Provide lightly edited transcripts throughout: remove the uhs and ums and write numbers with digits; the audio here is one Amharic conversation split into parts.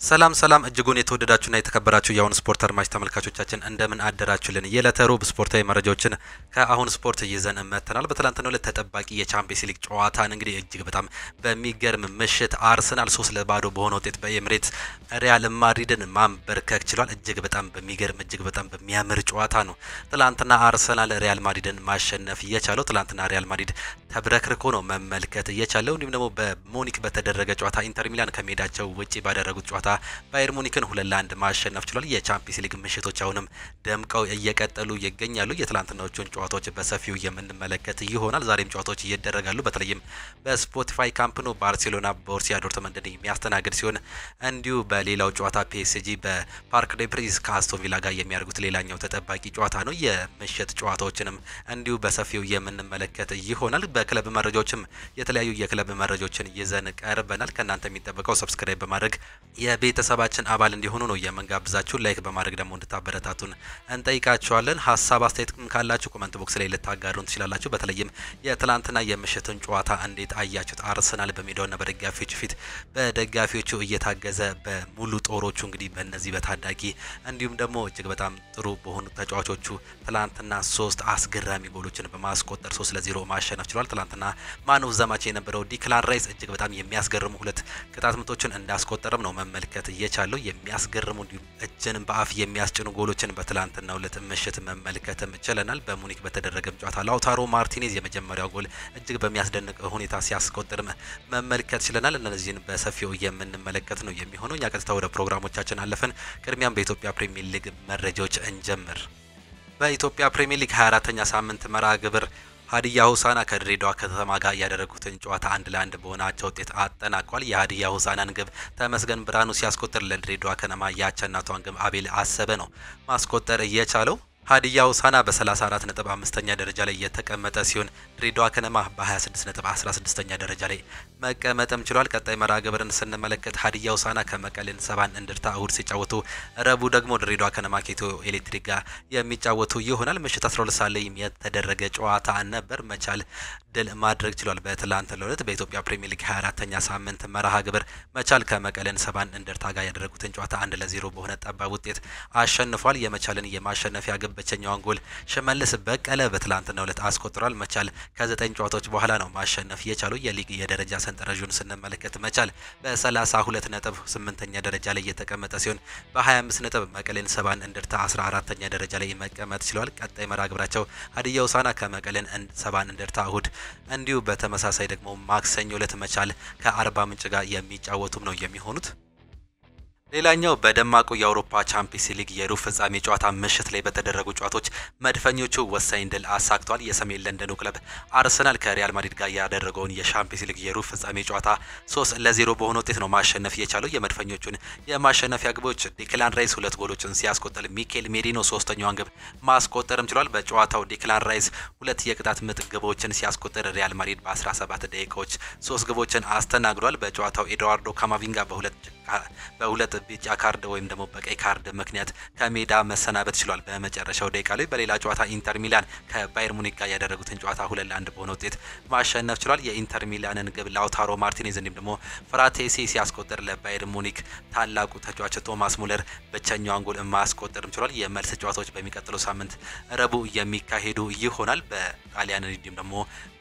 ሰላም እጅጉን የተወደዳችሁና የተከበራችሁ የአሁን ስፖርት አድማጭ ተመልካቾቻችን እንደምን አደራችሁልን? የዕለተ ሮብ ስፖርታዊ መረጃዎችን ከአሁን ስፖርት ይዘን መጥተናል። በትላንትናው ዕለት ተጠባቂ የቻምፒየንስ ሊግ ጨዋታን እንግዲህ እጅግ በጣም በሚገርም ምሽት አርሰናል 3-0 በሆነ ውጤት በኤምሬትስ ሪያል ማድሪድን ማንበርከክ ችሏል። እጅግ በጣም በሚገርም እጅግ በጣም በሚያምር ጨዋታ ነው ትላንትና አርሰናል ሪያል ማድሪድን ማሸነፍ የቻለው። ትላንትና ሪያል ማድሪድ ተብረክርኮ ነው መመልከት የቻለው። እንዲሁም ደግሞ በሙኒክ በተደረገ ጨዋታ ኢንተር ሚላን ከሜዳቸው ውጪ ባደረጉት ጨዋታ ባየር ሙኒክን 2-1 ማሸነፍ ችሏል። የቻምፒየንስ ሊግ ምሽቶች አሁንም ደምቀው እየቀጠሉ ይገኛሉ። የትላንትናዎቹን ጨዋታዎች በሰፊው የምንመለከት ይሆናል። ዛሬም ጨዋታዎች ይደረጋሉ። በተለይም በስፖቲፋይ ካምፕ ኖ ባርሴሎና ቦሩሲያ ዶርትመንድን የሚያስተናግድ ሲሆን እንዲሁ በሌላው ጨዋታ ፒኤስጂ በፓርክ ዴ ፕሪንስ ከአስቶን ቪላ ጋር የሚያደርጉት ሌላኛው ተጠባቂ ጨዋታ ነው። የምሽት ጨዋታዎችንም እንዲሁ በሰፊው የምንመለከት ይሆናል። በክለብ መረጃዎችም የተለያዩ የክለብ መረጃዎችን ይዘን ቀርበናል። ከእናንተ የሚጠበቀው ሰብስክራይብ በማድረግ የቤተሰባችን አባል እንዲሆኑ ነው የምንጋብዛችሁ። ላይክ በማድረግ ደግሞ እንድታበረታቱን እንጠይቃችኋለን። ሀሳብ አስተያየትም ካላችሁ ኮሜንት ቦክስ ላይ ልታጋሩን ትችላላችሁ። በተለይም የትላንትና የምሽትን ጨዋታ እንዴት አያችሁት? አርሰናል በሜዳውና በደጋፊዎቹ ፊት በደጋፊዎቹ እየታገዘ በሙሉ ጦሮቹ እንግዲህ በእነዚህ በታዳጊ እንዲሁም ደግሞ እጅግ በጣም ጥሩ በሆኑ ተጫዋቾቹ ትላንትና 3 አስገራሚ ጎሎችን በማስቆጠር 3-0 ማሸነፍ ችሏል። ትላንትና ማን ኦፍ ዘ ማች የነበረው ዲክላን ራይስ እጅግ በጣም የሚያስገርሙ 2 ቅጣት ምቶችን እንዳስቆጠረም ነው መመልከት እየቻለው። የሚያስገርሙ እጅን በአፍ የሚያስጭኑ ጎሎችን በትላንትናው ዕለት ምሽት መመልከትም ችለናል። በሙኒክ በተደረገም ጨዋታ ላውታሮ ማርቲኔዝ የመጀመሪያው ጎል እጅግ በሚያስደንቅ ሁኔታ ሲያስቆጥር መመልከት ችለናል። እነዚህን በሰፊው የምንመለከት ነው የሚሆነው። እኛ ቀጥታ ወደ ፕሮግራሞቻችን አለፈን። ቅድሚያም በኢትዮጵያ ፕሪሚየር ሊግ መረጃዎች እንጀምር። በኢትዮጵያ ፕሪሚየር ሊግ 24ኛ ሳምንት መርሃ ግብር ሀዲያ ሆሳዕና ከድሬዳዋ ከተማ ጋር ያደረጉትን ጨዋታ 1-1 በሆነ አቻ ውጤት አጠናቋል። የሀዲያ ሆሳዕናን ግብ ተመስገን ብርሃኑ ሲያስቆጥር ለድሬዳዋ ከነማ የአቻነቷን ግብ አቤል አሰበ ነው ማስቆጠር የቻለው። ሀዲያ ሆሳዕና በ34 ነጥብ 5ኛ ደረጃ ላይ የተቀመጠ ሲሆን ድሬዳዋ ከነማ በ26 ነጥብ 16ኛ ደረጃ ላይ መቀመጥም ችሏል። ቀጣይ መርሃ ግብርን ስንመለከት ሀዲያ ሆሳዕና ከመቀሌን ሰባን እንደርታ እሁድ ሲጫወቱ፣ ረቡዕ ደግሞ ድሬዳዋ ከነማ ከኢትዮ ኤሌክትሪክ ጋር የሚጫወቱ ይሆናል። ምሽት 12 ሰዓት ላይ የተደረገ ጨዋታ ነበር። መቻል ድል ማድረግ ችሏል። በትላንትናው ዕለት በኢትዮጵያ ፕሪሚየር ሊግ 24ኛ ሳምንት መርሃ ግብር መቻል ከመቀሌን ሰባን እንደርታ ጋር ያደረጉትን ጨዋታ 1-0 በሆነ ጠባብ ውጤት አሸንፏል። የመቻልን የማሸነፊያ ግብ ብቸኛውን ጎል ሽመልስ በቀለ በትላንትናው ዕለት አስቆጥሯል። መቻል ከ9 ጨዋታዎች በኋላ ነው ማሸነፍ የቻለው። የሊግ የደረጃ ሰንጠረዡን ስንመለከት መቻል በ32 ነጥብ 8ኛ ደረጃ ላይ የተቀመጠ ሲሆን በ25 ነጥብ መቀሌን ሰባን እንደርታ 14ኛ ደረጃ ላይ መቀመጥ ችሏል። ቀጣይ መርሃ ግብራቸው ሀዲያ ሆሳዕና ከመቀሌን ሰባን እንደርታ እሁድ፣ እንዲሁ በተመሳሳይ ደግሞ ማክሰኞ ዕለት መቻል ከአርባ ምንጭ ጋር የሚጫወቱም ነው የሚሆኑት። ሌላኛው በደማቁ የአውሮፓ ቻምፒየንስ ሊግ የሩብ ፍጻሜ ጨዋታ ምሽት ላይ በተደረጉ ጨዋታዎች መድፈኞቹ ወሳኝ ድል አሳክቷል። የሰሜን ለንደኑ ክለብ አርሰናል ከሪያል ማድሪድ ጋር ያደረገውን የቻምፒየንስ ሊግ የሩብ ፍጻሜ ጨዋታ 3-0 በሆነ ውጤት ነው ማሸነፍ የቻለው። የመድፈኞቹን የማሸነፊያ ግቦች ዲክላን ራይስ 2 ጎሎችን ሲያስቆጥር ሚኬል ሜሪኖ 3ኛዋን ግብ ማስቆጠርም ችሏል። በጨዋታው ዲክላን ራይስ 2 የቅጣት ምት ግቦችን ሲያስቆጥር ሪያል ማድሪድ በ17 ደቂቃዎች 3 ግቦችን አስተናግዷል። በጨዋታው ኤድዋርዶ ካማቪንጋ በሁለት ቢጫ ካርድ ወይም ደግሞ በቀይ ካርድ ምክንያት ከሜዳ መሰናበት ችሏል በመጨረሻው ደቂቃ ላይ። በሌላ ጨዋታ ኢንተር ሚላን ከባየር ሙኒክ ጋር ያደረጉትን ጨዋታ 2-1 በሆነ ውጤት ማሸነፍ ችሏል። የኢንተር ሚላንን ግብ ላውታሮ ማርቲኔዝ እንዲሁም ደግሞ ፍራቴሲ ሲያስቆጥር ለባየር ሙኒክ ታላቁ ተጫዋች ቶማስ ሙለር ብቸኛውን ጎል ማስቆጠርም ችሏል። የመልስ ጨዋታዎች በሚቀጥለው ሳምንት ረቡዕ የሚካሄዱ ይሆናል። በጣሊያን እንዲሁም ደግሞ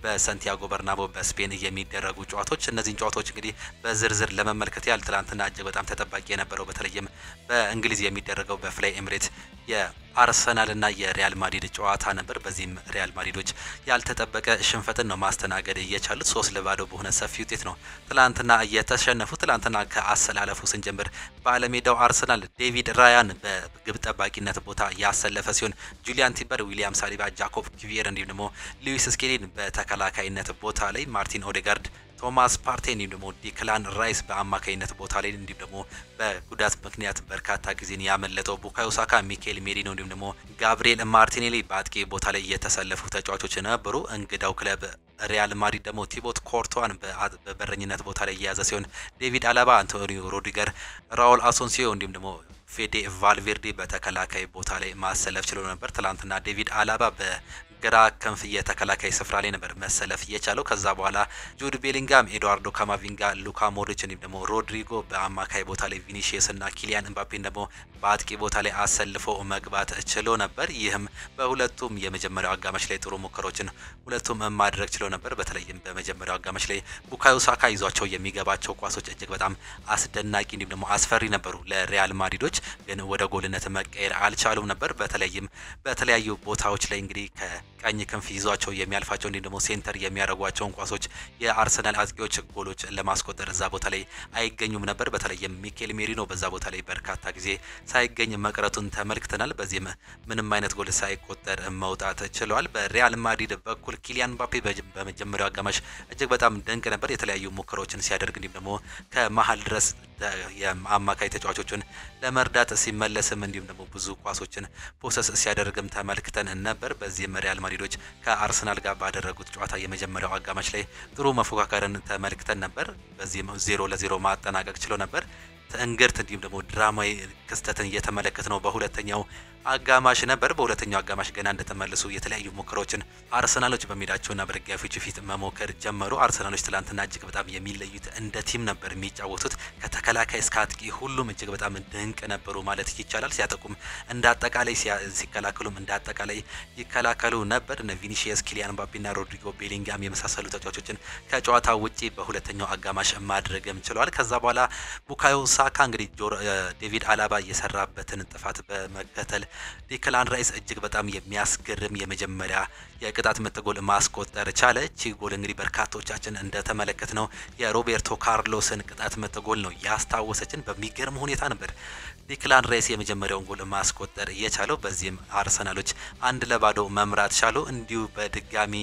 በሳንቲያጎ በርናቦ በስፔን የሚደረጉ ጨዋታዎች። እነዚህን ጨዋታዎች እንግዲህ በዝርዝር ለመመልከት ያህል ትላንትና እጅግ በጣም ተጠባቂ የነበረው በተለይም በእንግሊዝ የሚደረገው በፍላይ ኤምሬት የአርሰናልና የሪያል ማድሪድ ጨዋታ ነበር። በዚህም ሪያል ማድሪዶች ያልተጠበቀ ሽንፈትን ነው ማስተናገድ የቻሉት። 3-0 በሆነ ሰፊ ውጤት ነው ትላንትና እየተሸነፉ። ትላንትና ከአሰላለፉ ስንጀምር ባለሜዳው አርሰናል ዴቪድ ራያን በግብ ጠባቂነት ቦታ ያሰለፈ ሲሆን ጁሊያን ቲምበር፣ ዊሊያም ሳሊባ፣ ጃኮብ ኪቪየር እንዲሁም ደግሞ ሉዊስ ስኬሊን በተከላካይነት ቦታ ላይ ማርቲን ኦዴጋርድ፣ ቶማስ ፓርቴ እንዲሁም ደግሞ ዲክላን ራይስ በአማካይነት ቦታ ላይ እንዲሁም ደግሞ በጉዳት ምክንያት በርካታ ጊዜን ያመለጠው ቡካዮ ሳካ፣ ሚኬል ሜሪኖ እንዲሁም ደግሞ ጋብሪኤል ማርቲኔሊ በአጥቂ ቦታ ላይ የተሰለፉ ተጫዋቾች ነበሩ። እንግዳው ክለብ ሪያል ማድሪድ ደግሞ ቲቦት ኮርቷን በበረኝነት ቦታ ላይ የያዘ ሲሆን ዴቪድ አላባ፣ አንቶኒዮ ሮዲገር፣ ራውል አሶንሲዮ እንዲሁም ደግሞ ፌዴ ቫልቬርዴ በተከላካይ ቦታ ላይ ማሰለፍ ችሎ ነበር። ትላንትና ዴቪድ አላባ ግራ ክንፍ የተከላካይ ስፍራ ላይ ነበር መሰለፍ የቻለው። ከዛ በኋላ ጁድ ቤሊንጋም፣ ኤድዋርዶ ካማቪንጋ፣ ሉካ ሞድሪች እንዲሁም ደግሞ ሮድሪጎ በአማካይ ቦታ ላይ ቪኒሺየስ እና ኪሊያን ኤምባፔን ደግሞ በአጥቂ ቦታ ላይ አሰልፎ መግባት ችሎ ነበር። ይህም በሁለቱም የመጀመሪያው አጋማሽ ላይ ጥሩ ሙከራዎችን ሁለቱም ማድረግ ችሎ ነበር። በተለይም በመጀመሪያው አጋማሽ ላይ ቡካዮ ሳካ ይዟቸው የሚገባቸው ኳሶች እጅግ በጣም አስደናቂ እንዲሁም ደግሞ አስፈሪ ነበሩ። ለሪያል ማድሪዶች ግን ወደ ጎልነት መቀየር አልቻሉም ነበር። በተለይም በተለያዩ ቦታዎች ላይ እንግዲህ ከቀኝ ክንፍ ይዟቸው የሚያልፋቸው እንዲሁም ደግሞ ሴንተር የሚያደርጓቸውን ኳሶች የአርሰናል አጥቂዎች ጎሎች ለማስቆጠር እዛ ቦታ ላይ አይገኙም ነበር። በተለይም ሚኬል ሜሪኖ በዛ ቦታ ላይ በርካታ ጊዜ ሳይገኝ መቅረቱን ተመልክተናል። በዚህም ምንም አይነት ጎል ሳይቆጠር መውጣት ችሏል። በሪያል ማድሪድ በኩል ኪሊያን ኤምባፔ በመጀመሪያው አጋማሽ እጅግ በጣም ድንቅ ነበር። የተለያዩ ሙከራዎችን ሲያደርግ እንዲሁም ደግሞ ከመሀል ድረስ የአማካይ ተጫዋቾችን ለመርዳት ሲመለስም እንዲሁም ደግሞ ብዙ ኳሶችን ፖሰስ ሲያደርግም ተመልክተን ነበር። በዚህም ሪያል ማድሪዶች ከአርሰናል ጋር ባደረጉት ጨዋታ የመጀመሪያው አጋማሽ ላይ ጥሩ መፎካከርን ተመልክተን ነበር። በዚህም 0-0 ማጠናቀቅ ችሎ ነበር። እንግርት እንዲሁም ደግሞ ድራማዊ ክስተትን እየተመለከት ነው በሁለተኛው አጋማሽ ነበር። በሁለተኛው አጋማሽ ገና እንደተመለሱ የተለያዩ ሙከራዎችን አርሰናሎች በሜዳቸውና በደጋፊዎች ፊት መሞከር ጀመሩ። አርሰናሎች ትላንትና እጅግ በጣም የሚለዩት እንደ ቲም ነበር የሚጫወቱት። ከተከላካይ እስከ አጥቂ ሁሉም እጅግ በጣም ድንቅ ነበሩ ማለት ይቻላል። ሲያጠቁም እንደ አጠቃላይ ሲከላከሉም እንደ አጠቃላይ ይከላከሉ ነበር። እነ ቪኒሺየስ፣ ኪሊያን ኤምባፔና ሮድሪጎ ቤሊንጋም የመሳሰሉ ተጫዋቾችን ከጨዋታ ውጪ በሁለተኛው አጋማሽ ማድረግም ችለዋል። ከዛ በኋላ ቡካዮ ሳካ እንግዲህ ዴቪድ አላባ የሰራበትን ጥፋት በመከተል ዲክላን ራይስ እጅግ በጣም የሚያስገርም የመጀመሪያ የቅጣት ምት ጎል ማስቆጠር ቻለ። እቺ ጎል እንግዲህ በርካቶቻችን እንደተመለከት ነው የሮቤርቶ ካርሎስን ቅጣት ምት ጎል ነው ያስታወሰችን። በሚገርም ሁኔታ ነበር ዲክላን ራይስ የመጀመሪያውን ጎል ማስቆጠር የቻለው። በዚህም አርሰናሎች 1-0 መምራት ቻሉ። እንዲሁ በድጋሚ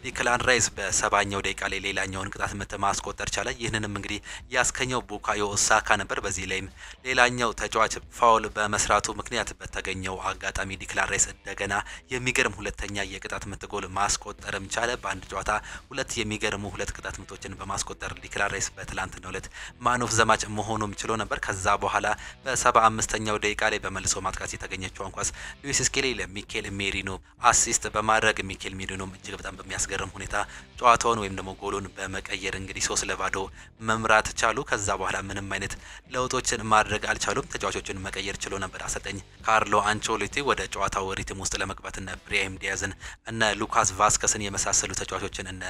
ዲክላን ራይስ በ70ኛው ደቂቃ ላይ ሌላኛውን ቅጣት ምት ማስቆጠር ቻለ። ይህንንም እንግዲህ ያስከኘው ቡካዮ ሳካ ነበር። በዚህ ላይም ሌላኛው ተጫዋች ፋውል በመስራቱ ምክንያት በተገኘው አጋጣሚ ዲክላን ራይስ እንደገና የሚገርም ሁለተኛ የቅጣት ምት ጎል ማስቆጠርም ቻለ። በአንድ ጨዋታ ሁለት የሚገርሙ ሁለት ቅጣት ምቶችን በማስቆጠር ዲክላን ራይስ በትላንትናው ዕለት ማን ኦፍ ዘ ማች መሆኑም ችሎ ነበር። ከዛ በኋላ በ75ኛው ደቂቃ ላይ በመልሶ ማጥቃት የተገኘችውን ኳስ ሉዊስ ስኬሊ ለሚኬል ሜሪኖ አሲስት በማድረግ ሚኬል ሜሪኖም እጅግ በጣም በሚያስገርም ሁኔታ ጨዋታውን ወይም ደግሞ ጎሉን በመቀየር እንግዲህ 3-0 መምራት ቻሉ። ከዛ በኋላ ምንም አይነት ለውጦችን ማድረግ አልቻሉም። ተጫዋቾችን መቀየር ችሎ ነበር አሰልጣኝ ካርሎ አንቸሎቲ ወደ ጨዋታው ሪትም ውስጥ ለመግባት እነ ብራሂም ዲያዝን እነ ሉካስ ቫስከስን የመሳሰሉ ተጫዋቾችን እነ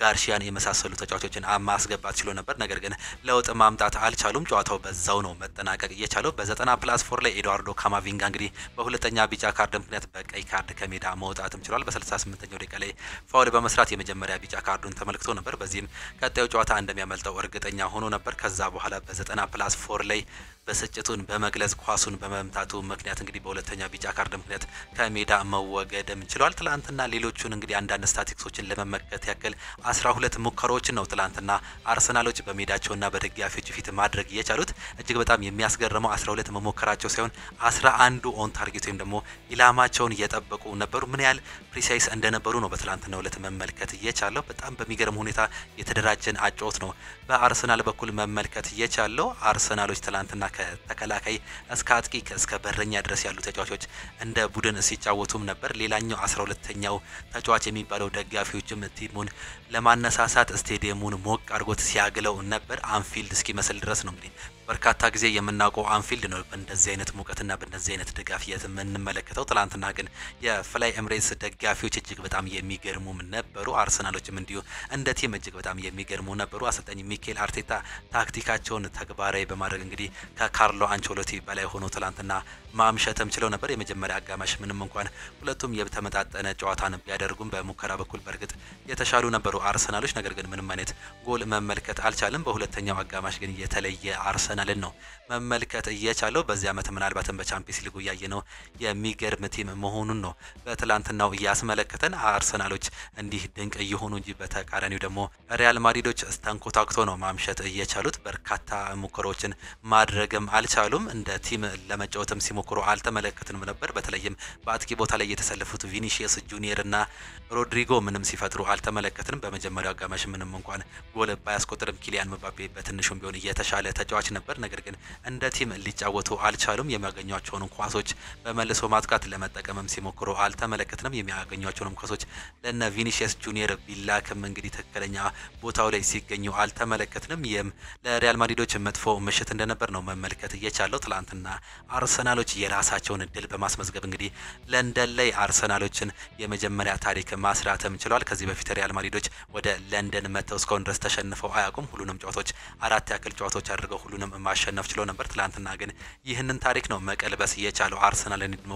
ጋርሺያን የመሳሰሉ ተጫዋቾችን ማስገባት ችሎ ነበር። ነገር ግን ለውጥ ማምጣት አልቻሉም። ጨዋታው በዛው ነው መጠናቀቅ የቻለው። በ90+4 ላይ ኤድዋርዶ ካማቪንጋ እንግዲህ በሁለተኛ ቢጫ ካርድ ምክንያት በቀይ ካርድ ከሜዳ መውጣትም ችሏል። በ68ኛው ደቂቃ ላይ ፋውል በመስራት የመጀመሪያ ቢጫ ካርዱን ተመልክቶ ነበር። በዚህም ቀጣዩ ጨዋታ እንደሚያመልጠው እርግጠኛ ሆኖ ነበር። ከዛ በኋላ በ90+4 ላይ በስጭቱን በመግለጽ ኳሱን በመምታቱ ምክንያት እንግዲህ በሁለተኛ ቢጫ ካርድ ምክንያት ከሜዳ መወገድም ችሏል። ትላንትና ሌሎቹን እንግዲህ አንዳንድ ስታቲክሶችን ለመመልከት ያክል 12 ሙከራዎችን ነው ትላንትና አርሰናሎች በሜዳቸውና በደጋፊዎች ፊት ማድረግ የቻሉት። እጅግ በጣም የሚያስገርመው 12 መሞከራቸው ሳይሆን 11ዱ ኦን ታርጌት ወይም ደግሞ ኢላማቸውን እየጠበቁ ነበሩ። ምን ያህል ፕሪሳይስ እንደነበሩ ነው በትላንትናው ዕለት መመልከት የቻለው። በጣም በሚገርም ሁኔታ የተደራጀን አጫወት ነው በአርሰናል በኩል መመልከት የቻለው። አርሰናሎች ትላንትና ከተከላካይ እስከ አጥቂ እስከ በረኛ ድረስ ያሉ ተጫዋቾች እንደ ቡድን ሲጫወቱም ነበር። ሌላኛው 12ኛው ተጫዋች የሚባለው ደጋፊዎችም ቲሙን ለማነሳሳት ስቴዲየሙን ሞቅ አድርጎት ሲያግለው ነበር። አንፊልድ እስኪመስል ድረስ ነው እንግዲህ በርካታ ጊዜ የምናውቀው አንፊልድ ነው በእንደዚህ አይነት ሙቀትና በእንደዚህ አይነት ድጋፍ የምንመለከተው። ትላንትና ግን የፍላይ ኤምሬትስ ደጋፊዎች እጅግ በጣም የሚገርሙም ነበሩ። አርሰናሎችም እንዲሁ እንደ ቲም እጅግ በጣም የሚገርሙ ነበሩ። አሰልጣኝ ሚኬል አርቴታ ታክቲካቸውን ተግባራዊ በማድረግ እንግዲህ ከካርሎ አንቸሎቲ በላይ ሆኖ ትላንትና ማምሸትም ችለው ነበር። የመጀመሪያ አጋማሽ ምንም እንኳን ሁለቱም የተመጣጠነ ጨዋታን ቢያደርጉም በሙከራ በኩል በእርግጥ የተሻሉ ነበሩ አርሰናሎች። ነገር ግን ምንም አይነት ጎል መመልከት አልቻለም። በሁለተኛው አጋማሽ ግን የተለየ አርሰናልን ነው መመልከት እየቻለው። በዚህ ዓመት ምናልባትም በቻምፒየንስ ሊጉ ያየነው የሚገርም ቲም መሆኑን ነው በትላንትናው እያስመለከተን። አርሰናሎች እንዲህ ድንቅ እየሆኑ እንጂ በተቃራኒው ደግሞ ሪያል ማድሪዶች ተንኮታክቶ ነው ማምሸት እየቻሉት። በርካታ ሙከራዎችን ማድረግም አልቻሉም። እንደ ቲም ለመጫወትም ሲሞክሩ አልተመለከትንም ነበር። በተለይም በአጥቂ ቦታ ላይ የተሰለፉት ቪኒሺየስ ጁኒየር እና ሮድሪጎ ምንም ሲፈጥሩ አልተመለከትንም። በመጀመሪያው አጋማሽ ምንም እንኳን ጎል ባያስቆጥርም ኪሊያን ኤምባፔ በትንሹም ቢሆን የተሻለ ተጫዋች ነበር። ነበር። ነገር ግን እንደ ቲም ሊጫወቱ አልቻሉም። የሚያገኟቸውን ኳሶች በመልሶ ማጥቃት ለመጠቀምም ሲሞክሩ አልተመለከትንም። የሚያገኟቸውን ኳሶች ለነ ቪኒሲየስ ጁኒየር ቢላክም እንግዲህ ትክክለኛ ቦታው ላይ ሲገኙ አልተመለከትንም። ይህም ለሪያል ማድሪዶች መጥፎ ምሽት እንደነበር ነው መመልከት እየቻለው። ትላንትና አርሰናሎች የራሳቸውን እድል በማስመዝገብ እንግዲህ ለንደን ላይ አርሰናሎችን የመጀመሪያ ታሪክ ማስራትም ችሏል። ከዚህ በፊት ሪያል ማድሪዶች ወደ ለንደን መጥተው እስካሁን ድረስ ተሸንፈው አያውቁም። ሁሉንም ጨዋታዎች 4 ያክል ጨዋታዎች አድርገው ሁሉንም ማሸነፍ ችሎ ነበር። ትላንትና ግን ይህንን ታሪክ ነው መቀልበስ የቻለው። አርሰናልን ደግሞ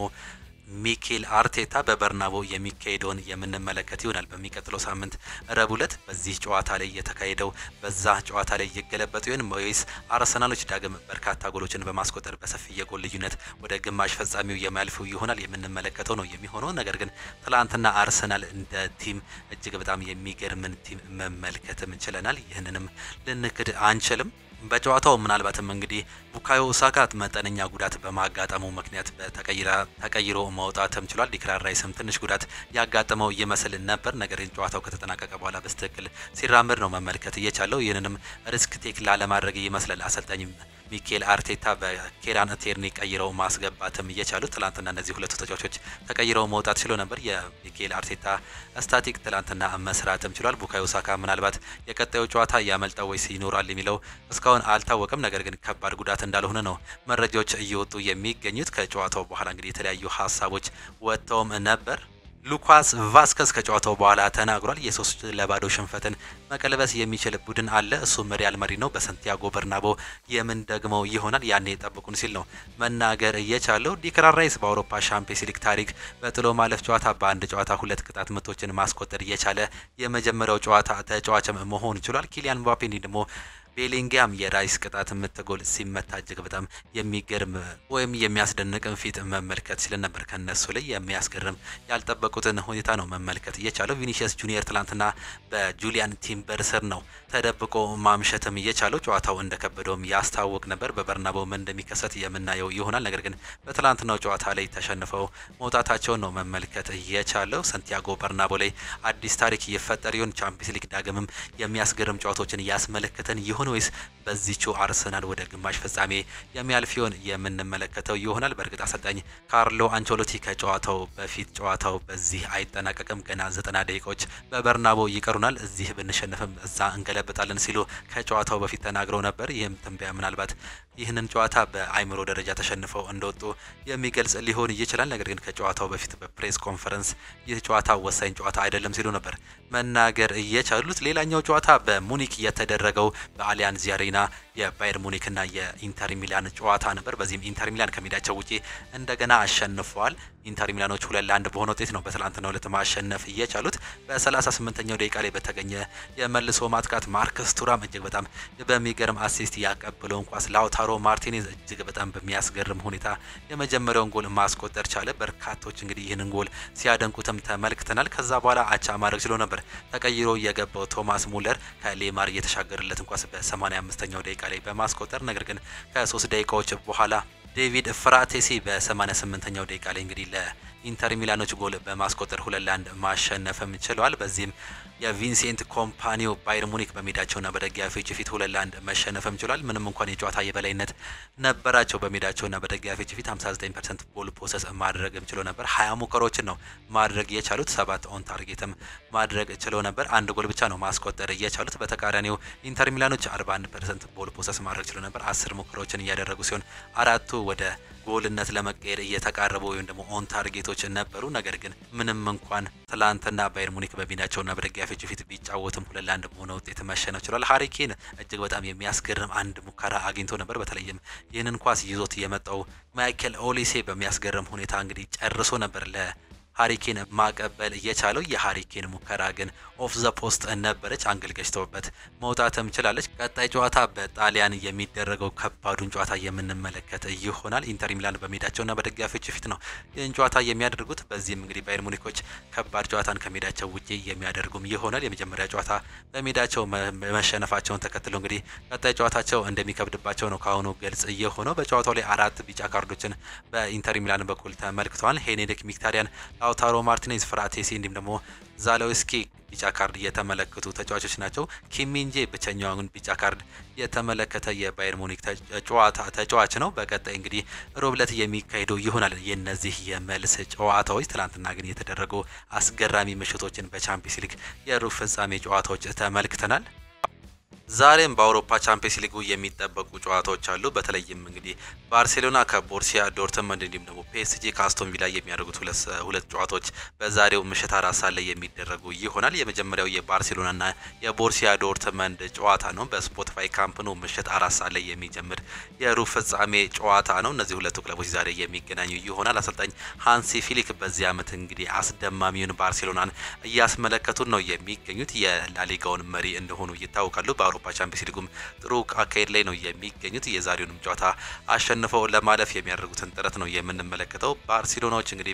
ሚኬል አርቴታ በበርናቦ የሚካሄደውን የምንመለከት ይሆናል። በሚቀጥለው ሳምንት ረቡዕ ዕለት በዚህ ጨዋታ ላይ የተካሄደው በዛ ጨዋታ ላይ ይገለበጡ ይሆን ወይስ አርሰናሎች ዳግም በርካታ ጎሎችን በማስቆጠር በሰፊ የጎል ልዩነት ወደ ግማሽ ፍጻሜው የሚያልፉ ይሆናል የምንመለከተው ነው የሚሆነው። ነገር ግን ትላንትና አርሰናል እንደ ቲም እጅግ በጣም የሚገርምን ቲም መመልከትም ችለናል። ይህንንም ልንክድ አንችልም። በጨዋታው ምናልባትም እንግዲህ ቡካዮ ሳካ መጠነኛ ጉዳት በማጋጠሙ ምክንያት ተቀይሮ መውጣትም ችሏል። ዲክላን ራይስም ትንሽ ጉዳት ያጋጠመው ይመስል ነበር። ነገር ግን ጨዋታው ከተጠናቀቀ በኋላ በስትክክል ሲራመድ ነው መመልከት እየቻለው። ይህንንም ሪስክ ቴክ ላለማድረግ ይመስላል አሰልጣኝ ሚኬል አርቴታ በኬራን ቴርኒ ቀይረው ማስገባትም እየቻሉት። ትላንትና እነዚህ ሁለቱ ተጫዋቾች ተቀይረው መውጣት ችሎ ነበር። የሚኬል አርቴታ ስታቲክ ትላንትና መስራትም ችሏል። ቡካዮ ሳካ ምናልባት የቀጣዩ ጨዋታ ያመልጠው ወይስ ይኖራል የሚለው እስካሁን አልታወቀም። ነገር ግን ከባድ ጉዳት እንዳልሆነ ነው መረጃዎች እየወጡ የሚገኙት። ከጨዋታው በኋላ እንግዲህ የተለያዩ ሀሳቦች ወጥተውም ነበር። ሉካስ ቫስከስ ከጨዋታው በኋላ ተናግሯል። የ3-0 ሽንፈትን መቀልበስ የሚችል ቡድን አለ፣ እሱም ሪያል ማድሪድ ነው። በሳንቲያጎ በርናቦ የምን ደግሞ ይሆናል ያኔ ጠብቁን ሲል ነው መናገር እየቻለው። ዲክላን ራይስ በአውሮፓ ሻምፒየንስ ሊግ ታሪክ በጥሎ ማለፍ ጨዋታ በአንድ ጨዋታ 2 ቅጣት ምቶችን ማስቆጠር እየቻለ የመጀመሪያው ጨዋታ ተጫዋችም መሆን ችሏል። ኪሊያን ምባፔ ደግሞ ቤሊንጋም የራይስ ቅጣት ምት ጎል ሲመታ እጅግ በጣም የሚገርም ወይም የሚያስደንቅም ፊት መመልከት ሲለን ነበር። ከነሱ ላይ የሚያስገርም ያልጠበቁትን ሁኔታ ነው መመልከት እየቻለው። ቪኒሲየስ ጁኒየር ትላንትና በጁሊያን ቲምበር ስር ነው ተደብቆ ማምሸትም እየቻለው። ጨዋታው እንደከበደውም ያስታውቅ ነበር። በበርናቦ ምን እንደሚከሰት የምናየው ይሆናል። ነገር ግን በትላንትናው ጨዋታ ላይ ተሸንፈው መውጣታቸውን ነው መመልከት እየቻለው። ሳንቲያጎ በርናቦ ላይ አዲስ ታሪክ ይፈጠር ይሆን? ቻምፒየንስ ሊግ ዳግምም የሚያስገርም ጨዋታዎችን ያስመለከተን ይሆን ወይስ በዚህቹ አርሰናል ወደ ግማሽ ፍጻሜ የሚያልፍ ይሆን የምንመለከተው ይሆናል። በእርግጥ አሰልጣኝ ካርሎ አንቸሎቲ ከጨዋታው በፊት ጨዋታው በዚህ አይጠናቀቅም፣ ገና 90 ደቂቃዎች በበርናቦ ይቀሩናል፣ እዚህ ብንሸነፍም እዛ እንገለብጣለን ሲሉ ከጨዋታው በፊት ተናግረው ነበር። ይህም ትንበያ ምናልባት ይህንን ጨዋታ በአይምሮ ደረጃ ተሸንፈው እንደወጡ የሚገልጽ ሊሆን ይችላል። ነገር ግን ከጨዋታው በፊት በፕሬስ ኮንፈረንስ ይህ ጨዋታ ወሳኝ ጨዋታ አይደለም ሲሉ ነበር መናገር እየቻሉት። ሌላኛው ጨዋታ በሙኒክ የተደረገው በአሊያንዝ አሬና የባየር ሙኒክና የኢንተር ሚላን ጨዋታ ነበር። በዚህም ኢንተር ሚላን ከሜዳቸው ውጪ እንደገና አሸንፈዋል። ኢንተር ሚላኖች 2-1 በሆነ ውጤት ነው በትላንትናው ዕለት ማሸነፍ እየቻሉት። በ38ኛው ደቂቃ ላይ በተገኘ የመልሶ ማጥቃት ማርከስ ቱራም እጅግ በጣም በሚገርም አሲስት ያቀበለውን ኳስ ላውታሮ ማርቲኔዝ እጅግ በጣም በሚያስገርም ሁኔታ የመጀመሪያውን ጎል ማስቆጠር ቻለ። በርካቶች እንግዲህ ይህንን ጎል ሲያደንቁትም ተመልክተናል። ከዛ በኋላ አቻ ማድረግ ችሎ ነበር ተቀይሮ የገባው ቶማስ ሙለር ከሌማር የተሻገረለትን ኳስ በ85ኛው ደቂቃ ላይ በማስቆጠር ነገር ግን ከ3 ደቂቃዎች በኋላ ዴቪድ ፍራቴሲ በ88ኛው ደቂቃ ላይ እንግዲህ ለኢንተር ሚላኖች ጎል በማስቆጠር 2-1 ማሸነፍም ችለዋል። በዚህም የቪንሴንት ኮምፓኒዮ ባየር ሙኒክ በሜዳቸውና በደጋፊዎች ፊት 2-1 መሸነፍም ችሏል። ምንም እንኳን የጨዋታ የበላይነት ነበራቸው በሜዳቸውና በደጋፊዎች ፊት 59% ቦል ፖሰስ ማድረግም ችሎ ነበር። 20 ሙከራዎችን ነው ማድረግ የቻሉት፣ 7 ኦን ታርጌትም ማድረግ ችሎ ነበር። አንድ ጎል ብቻ ነው ማስቆጠር የቻሉት። በተቃራኒው ኢንተር ሚላኖች 41% ቦል ፖሰስ ማድረግ ችሎ ነበር። 10 ሙከራዎችን እያደረጉ ሲሆን 4ቱ ወደ ጎልነት ለመቀየር እየተቃረቡ ወይም ደግሞ ኦን ታርጌቶች ነበሩ። ነገር ግን ምንም እንኳን ትላንትና ባየር ሙኒክ በሜዳቸውና በደጋፊዎች ፊት ቢጫወትም 2-1 በሆነ ውጤት መሸነፍ ችሏል። ሃሪ ኬን እጅግ በጣም የሚያስገርም አንድ ሙከራ አግኝቶ ነበር። በተለይም ይህንን ኳስ ይዞት የመጣው ማይክል ኦሊሴ በሚያስገርም ሁኔታ እንግዲህ ጨርሶ ነበር ሃሪኬን ማቀበል የቻለው። የሃሪኬን ሙከራ ግን ኦፍ ዘ ፖስት ነበረች፣ አንግል ገጭተውበት መውጣትም ችላለች። ቀጣይ ጨዋታ በጣሊያን የሚደረገው ከባዱን ጨዋታ የምንመለከት ይሆናል። ኢንተር ሚላን በሜዳቸውና በደጋፊዎች ፊት ነው ይህን ጨዋታ የሚያደርጉት። በዚህም እንግዲህ ባየር ሙኒኮች ከባድ ጨዋታን ከሜዳቸው ውጪ የሚያደርጉም ይሆናል። የመጀመሪያ ጨዋታ በሜዳቸው መሸነፋቸውን ተከትሎ እንግዲህ ቀጣይ ጨዋታቸው እንደሚከብድባቸው ነው ካሁኑ ግልጽ የሆነው። በጨዋታው ላይ 4 ቢጫ ካርዶችን በኢንተር ሚላን በኩል ተመልክተዋል። ሄኔሪክ ሚክታሪያን፣ ላውታሮ ማርቲኔዝ፣ ፍራቴሲ እንዲሁም ደግሞ ዛሎውስኪ ቢጫ ካርድ የተመለከቱ ተጫዋቾች ናቸው። ኪሚንጄ ብቸኛውን ቢጫ ካርድ የተመለከተ የባየር ሙኒክ ተጫዋች ነው። በቀጣይ እንግዲህ ሮብ ዕለት የሚካሄደው ይሆናል የነዚህ የመልስ ጨዋታዎች። ትላንትና ግን የተደረጉ አስገራሚ ምሽቶችን በቻምፒየንስ ሊግ የሩብ ፍጻሜ ጨዋታዎች ተመልክተናል። ዛሬም በአውሮፓ ቻምፒየንስ ሊጉ የሚጠበቁ ጨዋታዎች አሉ። በተለይም እንግዲህ ባርሴሎና ከቦርሲያ ዶርትመንድ እንዲሁም ደግሞ ፒኤስጂ ከአስቶን ቪላ የሚያደርጉት ሁለት ጨዋታዎች በዛሬው ምሽት 4 ሰዓት ላይ የሚደረጉ ይሆናል። የመጀመሪያው የባርሴሎናና የቦርሲያ ዶርትመንድ ጨዋታ ነው። በስፖቲፋይ ካምፕ ኑ ምሽት 4 ሰዓት ላይ የሚጀምር የሩብ ፍጻሜ ጨዋታ ነው። እነዚህ ሁለቱ ክለቦች ዛሬ የሚገናኙ ይሆናል። አሰልጣኝ ሃንሲ ፊሊክ በዚህ ዓመት እንግዲህ አስደማሚውን ባርሴሎናን እያስመለከቱን ነው የሚገኙት። የላሊጋውን መሪ እንደሆኑ ይታወቃሉ። በአውሮፓ ቻምፒየንስ ሊጉም ጥሩ አካሄድ ላይ ነው የሚገኙት። የዛሬውንም ጨዋታ አሸንፈው ለማለፍ የሚያደርጉትን ጥረት ነው የምንመለከተው። ባርሴሎናዎች እንግዲህ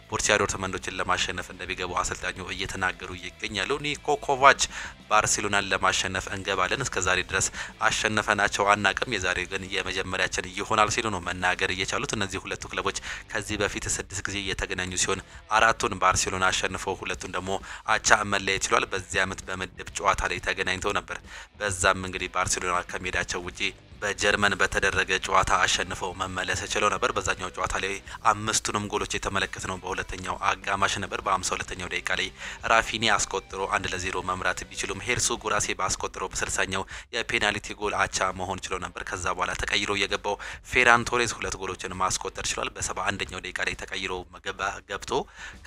ቦርሲያ ዶርትመንዶችን ለማሸነፍ እንደሚገቡ አሰልጣኙ እየተናገሩ ይገኛሉ። ኒኮ ኮቫች ባርሴሎናን ለማሸነፍ እንገባለን፣ እስከዛሬ ድረስ አሸነፈናቸው አናቅም፣ የዛሬ ግን የመጀመሪያችን ይሆናል ሲሉ ነው መናገር እየቻሉት። እነዚህ ሁለቱ ክለቦች ከዚህ በፊት 6 ጊዜ የተገናኙ ሲሆን 4ቱን ባርሴሎና አሸንፈው 2ቱን ደግሞ አቻ መለየት ችሏል። በዚህ ዓመት በምድብ ጨዋታ ላይ ተገናኝተው ነበር። በዛም እንግዲህ ባርሴሎና ከሜዳቸው ውጪ በጀርመን በተደረገ ጨዋታ አሸንፈው መመለስ ችለው ነበር። በዛኛው ጨዋታ ላይ 5ቱንም ጎሎች የተመለከትነው በሁለተኛው አጋማሽ ነበር። በ52ኛው ደቂቃ ላይ ራፊኒ አስቆጥሮ 1-0 መምራት ቢችሉም ሄርሱ ጉራሴ ባስቆጥሮ በ60ኛው የፔናልቲ ጎል አቻ መሆን ችሎ ነበር። ከዛ በኋላ ተቀይሮ የገባው ፌራን ቶሬስ 2 ጎሎችን ማስቆጠር ችሏል። በ71ኛው ደቂቃ ላይ ተቀይሮ ገብቶ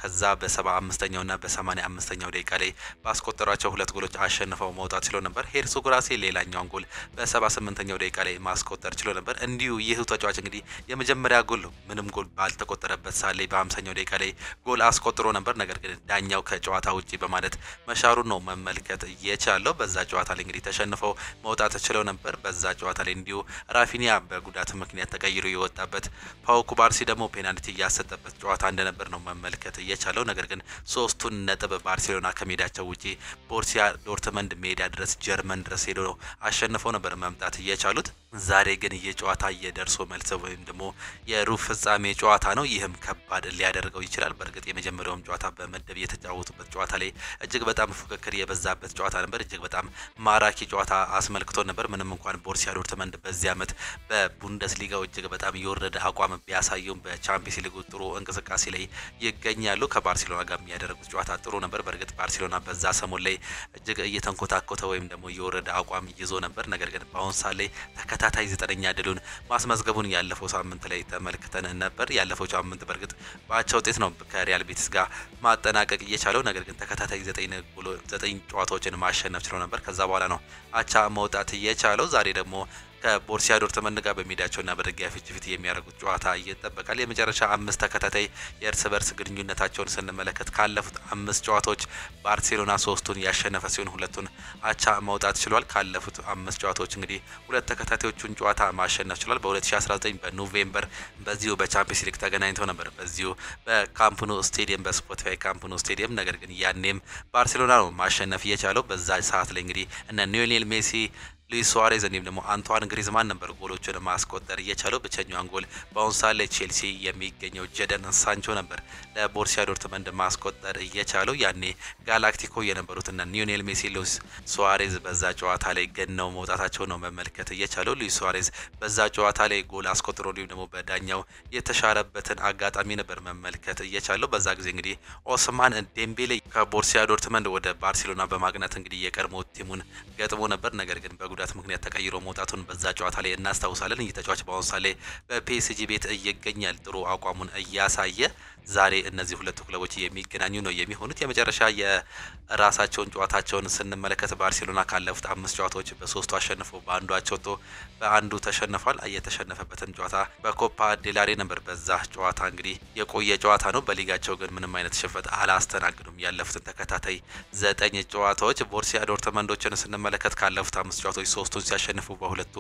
ከዛ በ75ኛውና በ85ኛው ደቂቃ ላይ ባስቆጠሯቸው 2 ጎሎች አሸንፈው መውጣት ችሎ ነበር። ሄርሱ ጉራሴ ሌላኛውን ጎል በ78ኛው ደቂቃ ላይ ማስቆጠር ችሎ ነበር። እንዲሁ ይህ ተጫዋች እንግዲህ የመጀመሪያ ጎል ምንም ጎል ባልተቆጠረበት ሳለ ላይ በ50ኛው ደቂቃ ላይ ጎል አስቆጥሮ ነበር። ነገር ግን ዳኛው ከጨዋታ ውጪ በማለት መሻሩን ነው መመልከት የቻለው። በዛ ጨዋታ ላይ እንግዲህ ተሸንፈው መውጣት ችለው ነበር። በዛ ጨዋታ ላይ እንዲሁ ራፊኒያ በጉዳት ምክንያት ተቀይሮ የወጣበት ፓው ኩባርሲ ደግሞ ፔናልቲ ያሰጠበት ጨዋታ እንደነበር ነው መመልከት የቻለው። ነገር ግን 3ቱን ነጥብ ባርሴሎና ከሜዳቸው ውጪ ቦርሲያ ዶርትመንድ ሜዳ ድረስ ጀርመን ድረስ ሄዶ አሸንፈው ነበር መምጣት የቻሉት። ዛሬ ግን የጨዋታ የደርሶ መልስ ወይም ደግሞ የሩብ ፍጻሜ ጨዋታ ነው። ይህም ከባድ ሊያደርገው ይችላል። በእርግጥ የመጀመሪያውም ጨዋታ በመደብ የተጫወቱበት ጨዋታ ላይ እጅግ በጣም ፉክክር የበዛበት ጨዋታ ነበር። እጅግ በጣም ማራኪ ጨዋታ አስመልክቶ ነበር። ምንም እንኳን ቦርሲያ ዶርትመንድ በዚህ ዓመት በቡንደስሊጋው እጅግ በጣም የወረደ አቋም ቢያሳዩም በቻምፒየንስ ሊጉ ጥሩ እንቅስቃሴ ላይ ይገኛሉ። ከባርሴሎና ጋር የሚያደርጉት ጨዋታ ጥሩ ነበር። በእርግጥ ባርሴሎና በዛ ሰሞን ላይ እጅግ እየተንኮታኮተ ወይም ደግሞ የወረደ አቋም ይዞ ነበር። ነገር ግን በአሁን ሰዓት ላይ ተከታታይ 9ኛ ድሉን ማስመዝገቡን ያለፈው ሳምንት ላይ ተመልክተን ነበር። ያለፈው ሳምንት በእርግጥ በአቻ ውጤት ነው ከሪያል ቤቲስ ጋር ማጠናቀቅ እየቻለው። ነገር ግን ተከታታይ 9 ጨዋታዎችን ማሸነፍ ችሎ ነበር። ከዛ በኋላ ነው አቻ መውጣት የቻለው። ዛሬ ደግሞ ከቦርሲያ ዶርትመንድ ጋር በሜዳቸውና በደጋፊዎች ፊት የሚያደርጉት ጨዋታ ይጠበቃል። የመጨረሻ 5 ተከታታይ የእርስ በርስ ግንኙነታቸውን ስንመለከት ካለፉት 5 ጨዋታዎች ባርሴሎና 3ቱን ያሸነፈ ሲሆን 2ቱን አቻ መውጣት ችሏል። ካለፉት 5 ጨዋታዎች እንግዲህ 2 ተከታታዮቹን ጨዋታ ማሸነፍ ችሏል። በ2019 በኖቬምበር በዚሁ በቻምፒየንስ ሊግ ተገናኝተው ነበር በዚሁ በካምፕ ኑ ስቴዲየም በስፖቲፋይ ካምፕ ኑ ስቴዲየም። ነገር ግን ያኔም ባርሴሎና ነው ማሸነፍ የቻለው። በዛ ሰዓት ላይ እንግዲህ እነ ሊዮኔል ሜሲ ሉዊስ ሱዋሬዝ እንዲሁም ደግሞ አንቷን ግሪዝማን ነበር ጎሎችን ማስቆጠር የቻለው። ብቸኛውን ጎል በአሁን ሰዓት ላይ ቼልሲ የሚገኘው ጀደን ሳንቾ ነበር ለቦርሲያ ዶርትመንድ ማስቆጠር የቻለው። ያኔ ጋላክቲኮ የነበሩት እና ሊዮኔል ሜሲ፣ ሉዊስ ሱዋሬዝ በዛ ጨዋታ ላይ ገነው መውጣታቸው ነው መመልከት የቻለው። ሉዊስ ሱዋሬዝ በዛ ጨዋታ ላይ ጎል አስቆጥሮ እንዲሁም ደግሞ በዳኛው የተሻረበትን አጋጣሚ ነበር መመልከት የቻለው። በዛ ጊዜ እንግዲህ ኦስማን ዴምቤሌ ከቦርሲያ ዶርትመንድ ወደ ባርሴሎና በማግናት እንግዲህ የቀድሞ ቲሙን ገጥሞ ነበር። ነገር ግን ጉዳት ምክንያት ተቀይሮ መውጣቱን በዛ ጨዋታ ላይ እናስታውሳለን። ይህ ተጫዋች በአሁኑ ሰዓት ላይ በፒኤስጂ ቤት ይገኛል። ጥሩ አቋሙን እያሳየ ዛሬ እነዚህ ሁለቱ ክለቦች የሚገናኙ ነው የሚሆኑት። የመጨረሻ የራሳቸውን ጨዋታቸውን ስንመለከት ባርሴሎና ካለፉት 5 ጨዋታዎች በ3ቱ አሸንፎ በአንዱ አቻ ወጥቶ በአንዱ ተሸንፏል። የተሸነፈበትም ጨዋታ በኮፓ ዴላሬ ነበር። በዛ ጨዋታ እንግዲህ የቆየ ጨዋታ ነው። በሊጋቸው ግን ምንም አይነት ሽንፈት አላስተናግዱም። ያለፉትን ተከታታይ 9 ጨዋታዎች ቦርሲያ ዶርትመንዶችን ስንመለከት ካለፉት 5 ጨዋታዎች ጨዋታዎች ሶስቱን ሲያሸንፉ በሁለቱ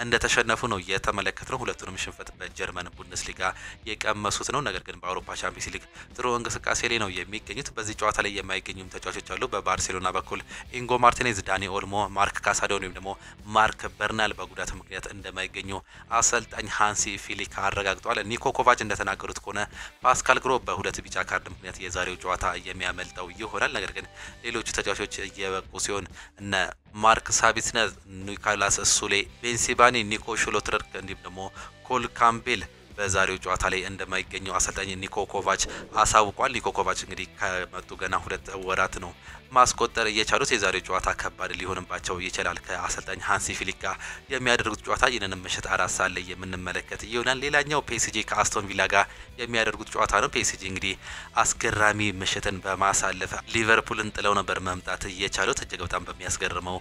እንደተሸነፉ ነው የተመለከትነው። ሁለቱንም ሽንፈት በጀርመን ቡንደስሊጋ የቀመሱት ነው። ነገር ግን በአውሮፓ ቻምፒየንስ ሊግ ጥሩ እንቅስቃሴ ላይ ነው የሚገኙት። በዚህ ጨዋታ ላይ የማይገኙም ተጫዋቾች አሉ። በባርሴሎና በኩል ኢንጎ ማርቲኔዝ፣ ዳኒ ኦልሞ፣ ማርክ ካሳዶን ወይም ደግሞ ማርክ በርናል በጉዳት ምክንያት እንደማይገኙ አሰልጣኝ ሃንሲ ፊሊክ አረጋግጧል። ኒኮ ኮቫች እንደተናገሩት ከሆነ ፓስካል ግሮ በሁለት ቢጫ ካርድ ምክንያት የዛሬው ጨዋታ የሚያመልጠው ይሆናል። ነገር ግን ሌሎቹ ተጫዋቾች እየበቁ ሲሆን እነ ማርክ ሳቢትነር፣ ኒኮላስ ሱሌ፣ ቤንሲባኒ፣ ኒኮ ሽሎትረርክ እንዲሁም ደግሞ ኮል ካምቤል በዛሬው ጨዋታ ላይ እንደማይገኙ አሰልጣኝ ኒኮ ኮቫች አሳውቋል። ኒኮ ኮቫች እንግዲህ ከመጡ ገና 2 ወራት ነው ማስቆጠር እየቻሉት። የዛሬው ጨዋታ ከባድ ሊሆንባቸው ይችላል ከአሰልጣኝ ሃንሲ ፊሊክ ጋር የሚያደርጉት ጨዋታ። ይህንንም ምሽት 4 ሰዓት ላይ የምንመለከት ይሆናል። ሌላኛው ፒኤስጂ ከአስቶን ቪላ ጋር የሚያደርጉት ጨዋታ ነው። ፒኤስጂ እንግዲህ አስገራሚ ምሽትን በማሳለፍ ሊቨርፑልን ጥለው ነበር መምጣት እየቻሉት እጅግ በጣም በሚያስገርመው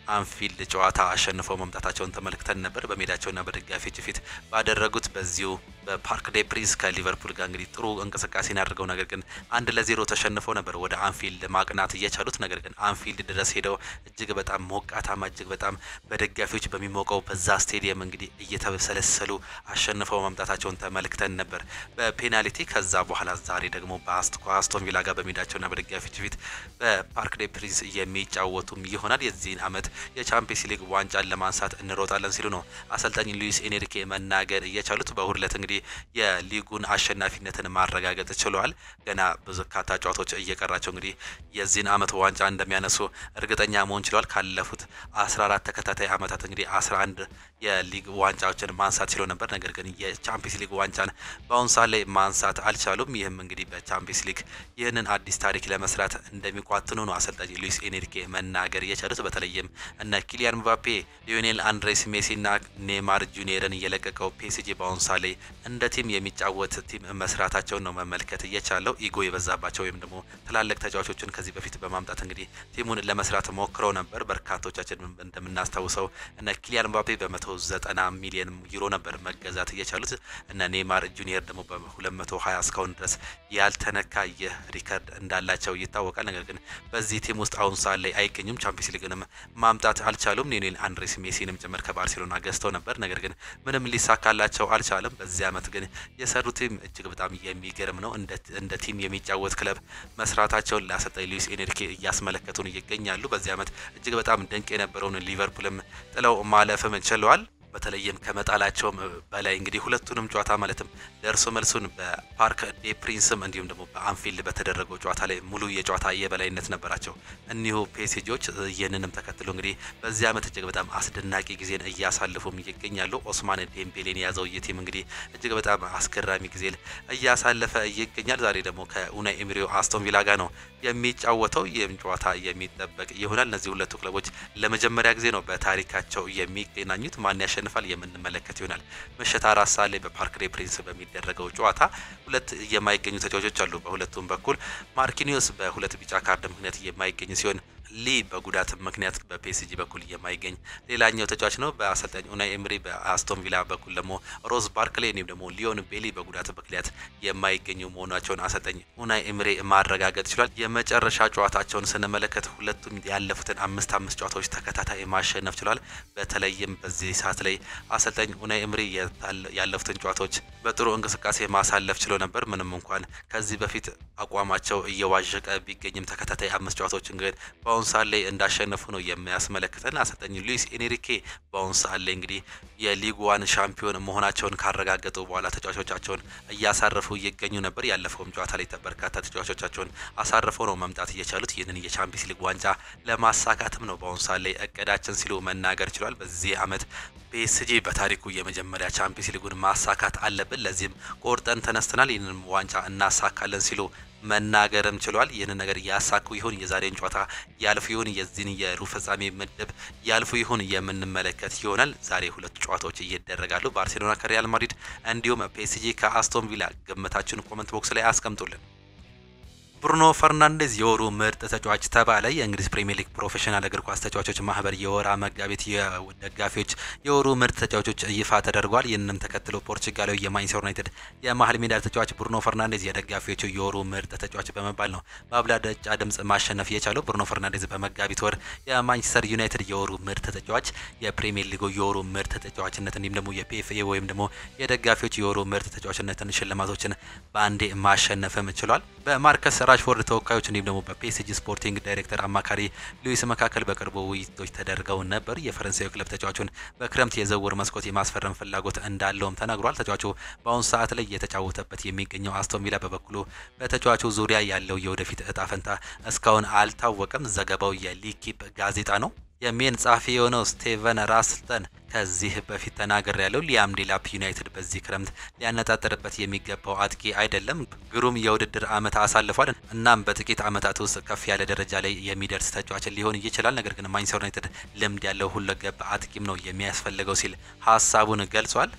አንፊልድ ጨዋታ አሸንፈው መምጣታቸውን ተመልክተን ነበር። በሜዳቸውና በደጋፊዎች ፊት ባደረጉት በዚሁ በፓርክ ዴ ፕሪንስ ከሊቨርፑል ጋር እንግዲህ ጥሩ እንቅስቃሴን ያደርገው ነገር ግን 1-0 ተሸንፈው ነበር ወደ አንፊልድ ማቅናት እየቻሉት። ነገር ግን አንፊልድ ድረስ ሄደው እጅግ በጣም ሞቃታማ እጅግ በጣም በደጋፊዎች በሚሞቀው በዛ ስቴዲየም እንግዲህ እየተሰለሰሉ አሸንፈው መምጣታቸውን ተመልክተን ነበር በፔናልቲ። ከዛ በኋላ ዛሬ ደግሞ በአስቶን ቪላ ጋር በሜዳቸውና በደጋፊዎች ፊት በፓርክ ዴ ፕሪንስ የሚጫወቱም ይሆናል። የዚህን ዓመት የቻምፒየንስ ሊግ ዋንጫን ለማንሳት እንሮጣለን ሲሉ ነው አሰልጣኝ ሉዊስ ኤንሪኬ መናገር እየቻሉት። በሁለት እንግዲህ የሊጉን አሸናፊነትን ማረጋገጥ ችለዋል። ገና በርካታ ጨዋታዎች እየቀራቸው እንግዲህ የዚህን ዓመት ዋንጫ እንደሚያነሱ እርግጠኛ መሆን ችለዋል። ካለፉት 14 ተከታታይ ዓመታት እንግዲህ 11 የሊግ ዋንጫዎችን ማንሳት ችለው ነበር። ነገር ግን የቻምፒየንስ ሊግ ዋንጫን በአሁኑ ሰዓት ላይ ማንሳት አልቻሉም። ይህም እንግዲህ በቻምፒየንስ ሊግ ይህንን አዲስ ታሪክ ለመስራት እንደሚቋትኑ ነው አሰልጣኝ ሉዊስ ኤንሪኬ መናገር የቻሉት። በተለይም እነ ኪሊያን ምባፔ፣ ሊዮኔል አንድሬስ ሜሲና ኔይማር ጁኒየርን እየለቀቀው ፒኤስጂ በአሁኑ ሰዓት ላይ እንደ ቲም የሚጫወት ቲም መስራታቸውን ነው መመልከት እየቻለው። ኢጎ የበዛባቸው ወይም ደግሞ ትላልቅ ተጫዋቾችን ከዚህ በፊት በማምጣት እንግዲህ ቲሙን ለመስራት ሞክረው ነበር። በርካቶቻችን እንደምናስታውሰው እነ ኪሊያን ምባፔ በ190 ሚሊዮን ዩሮ ነበር መገዛት እየቻሉት። እነ ኔይማር ጁኒየር ደግሞ በ220 እስካሁን ድረስ ያልተነካ ይህ ሪከርድ እንዳላቸው ይታወቃል። ነገር ግን በዚህ ቲም ውስጥ አሁን ሰዓት ላይ አይገኙም። ቻምፒየንስ ሊግንም ማምጣት አልቻሉም። ሊዮኔል አንድሬስ ሜሲንም ጭምር ከባርሴሎና ገዝተው ነበር። ነገር ግን ምንም ሊሳካላቸው አልቻለም። በዚህ ዓመት ግን የሰሩት ቲም እጅግ በጣም የሚገርም ነው። እንደ ቲም የሚጫወት ክለብ መስራታቸውን ለአሰልጣኝ ሉዊስ ኤንሪኬ እያስመለከቱን ይገኛሉ። በዚህ ዓመት እጅግ በጣም ድንቅ የነበረውን ሊቨርፑልም ጥለው ማለፍም ችለዋል። በተለይም ከመጣላቸውም በላይ እንግዲህ ሁለቱንም ጨዋታ ማለትም ደርሶ መልሱን በፓርክ ዴ ፕሪንስም እንዲሁም ደግሞ በአንፊልድ በተደረገው ጨዋታ ላይ ሙሉ የጨዋታ የበላይነት ነበራቸው እኒሁ ፒኤስጂዎች። ይህንንም ተከትሎ እንግዲህ በዚህ ዓመት እጅግ በጣም አስደናቂ ጊዜን እያሳለፉም ይገኛሉ። ኦስማን ዴምቤሌን የያዘው የቲም እንግዲህ እጅግ በጣም አስገራሚ ጊዜን እያሳለፈ ይገኛል። ዛሬ ደግሞ ከኡናይ ኤምሪው አስቶን ቪላ ጋር ነው የሚጫወተው። ይህም ጨዋታ የሚጠበቅ ይሆናል። እነዚህ ሁለቱ ክለቦች ለመጀመሪያ ጊዜ ነው በታሪካቸው የሚገናኙት። ማን ያሸንፋል የምንመለከት ይሆናል። ምሽት 4 ሰዓት ላይ በፓርክ ዴ ፕሪንስ በሚደረገው ጨዋታ ሁለት የማይገኙ ተጫዋቾች አሉ። በሁለቱም በኩል ማርኪኒዮስ በሁለት ቢጫ ካርድ ምክንያት የማይገኝ ሲሆን ሊ በጉዳት ምክንያት በፒኤስጂ በኩል የማይገኝ ሌላኛው ተጫዋች ነው። በአሰልጣኝ ኡናይ ኤምሪ በአስቶን ቪላ በኩል ደግሞ ሮዝ ባርክሌ እንዲሁም ደግሞ ሊዮን ቤሊ በጉዳት ምክንያት የማይገኙ መሆናቸውን አሰልጣኝ ኡናይ ኤምሪ ማረጋገጥ ችሏል። የመጨረሻ ጨዋታቸውን ስንመለከት ሁለቱም ያለፉትን 5 ጨዋታዎች ተከታታይ ማሸነፍ ችሏል። በተለይም በዚህ ሰዓት ላይ አሰልጣኝ ኡናይ ኤምሪ ያለፉትን ጨዋታዎች በጥሩ እንቅስቃሴ ማሳለፍ ችሎ ነበር። ምንም እንኳን ከዚህ በፊት አቋማቸው እየዋዠቀ ቢገኝም ተከታታይ 5 ጨዋታዎችን ግን በአሁን ሰዓት ላይ እንዳሸነፉ ነው የሚያስመለክተን። አሰልጣኝ ሉዊስ ኤንሪኬ በአሁን ሰዓት ላይ እንግዲህ የሊግ ዋን ሻምፒዮን መሆናቸውን ካረጋገጡ በኋላ ተጫዋቾቻቸውን እያሳረፉ ይገኙ ነበር። ያለፈውም ጨዋታ ላይ በርካታ ተጫዋቾቻቸውን አሳርፈው ነው መምጣት እየቻሉት። ይህንን የቻምፒየንስ ሊግ ዋንጫ ለማሳካትም ነው በአሁን ሰዓት ላይ እቅዳችን ሲሉ መናገር ችሏል። በዚህ ዓመት ፒኤስጂ በታሪኩ የመጀመሪያ ቻምፒየንስ ሊጉን ማሳካት አለብን፣ ለዚህም ቆርጠን ተነስተናል፣ ይህንን ዋንጫ እናሳካለን ሲሉ መናገርም ችሏል። ይህንን ነገር ያሳኩ ይሁን የዛሬን ጨዋታ ያልፉ ይሁን የዚህን የሩብ ፍጻሜ ምድብ ያልፉ ይሁን የምንመለከት ይሆናል። ዛሬ ሁለት ጨዋታዎች ይደረጋሉ። ባርሴሎና ከሪያል ማድሪድ እንዲሁም ፒኤስጂ ከአስቶን ቪላ። ግምታችሁን ኮሜንት ቦክስ ላይ አስቀምጡልን። ብሩኖ ፈርናንዴዝ የወሩ ምርጥ ተጫዋች ተባለ። የእንግሊዝ ፕሪሚየር ሊግ ፕሮፌሽናል እግር ኳስ ተጫዋቾች ማህበር የወር መጋቢት የደጋፊዎች የወሩ ምርጥ ተጫዋቾች ይፋ ተደርጓል። ይህንንም ተከትሎ ፖርቹጋላዊ የማንቸስተር ዩናይትድ የመሃል ሜዳ ተጫዋች ብሩኖ ፈርናንዴዝ የደጋፊዎቹ የወሩ ምርጥ ተጫዋች በመባል ነው በአብላጫ ድምጽ ማሸነፍ የቻለው። ብሩኖ ፈርናንዴዝ በመጋቢት ወር የማንቸስተር ዩናይትድ የወሩ ምርጥ ተጫዋች፣ የፕሪሚየር ሊጉ የወሩ ምርጥ ተጫዋችነት እንዲሁም ደግሞ የፒኤፍኤ ወይም ደግሞ የደጋፊዎች የወሩ ምርጥ ተጫዋችነትን ሽልማቶችን በአንዴ ማሸነፍም ችሏል። በማርከስ ራሽፎርድ ተወካዮች እንዲሁም ደግሞ በፒኤስጂ ስፖርቲንግ ዳይሬክተር አማካሪ ሉዊስ መካከል በቅርቡ ውይይቶች ተደርገው ነበር። የፈረንሳዩ ክለብ ተጫዋቹን በክረምት የዝውውር መስኮት የማስፈረም ፍላጎት እንዳለውም ተናግሯል። ተጫዋቹ በአሁኑ ሰዓት ላይ እየተጫወተበት የሚገኘው አስቶን ቪላ በበኩሉ በተጫዋቹ ዙሪያ ያለው የወደፊት እጣ ፈንታ እስካሁን አልታወቀም። ዘገባው የሊኪፕ ጋዜጣ ነው። የሜን ጸሐፊ የሆነው ስቴቨን ራስልተን ከዚህ በፊት ተናገር ያለው ሊያም ዴላፕ ዩናይትድ በዚህ ክረምት ሊያነጣጥርበት የሚገባው አጥቂ አይደለም። ግሩም የውድድር ዓመት አሳልፏል። እናም በጥቂት ዓመታት ውስጥ ከፍ ያለ ደረጃ ላይ የሚደርስ ተጫዋች ሊሆን ይችላል። ነገር ግን ማንቸስተር ዩናይትድ ልምድ ያለው ሁለገብ አጥቂም ነው የሚያስፈልገው ሲል ሀሳቡን ገልጿል።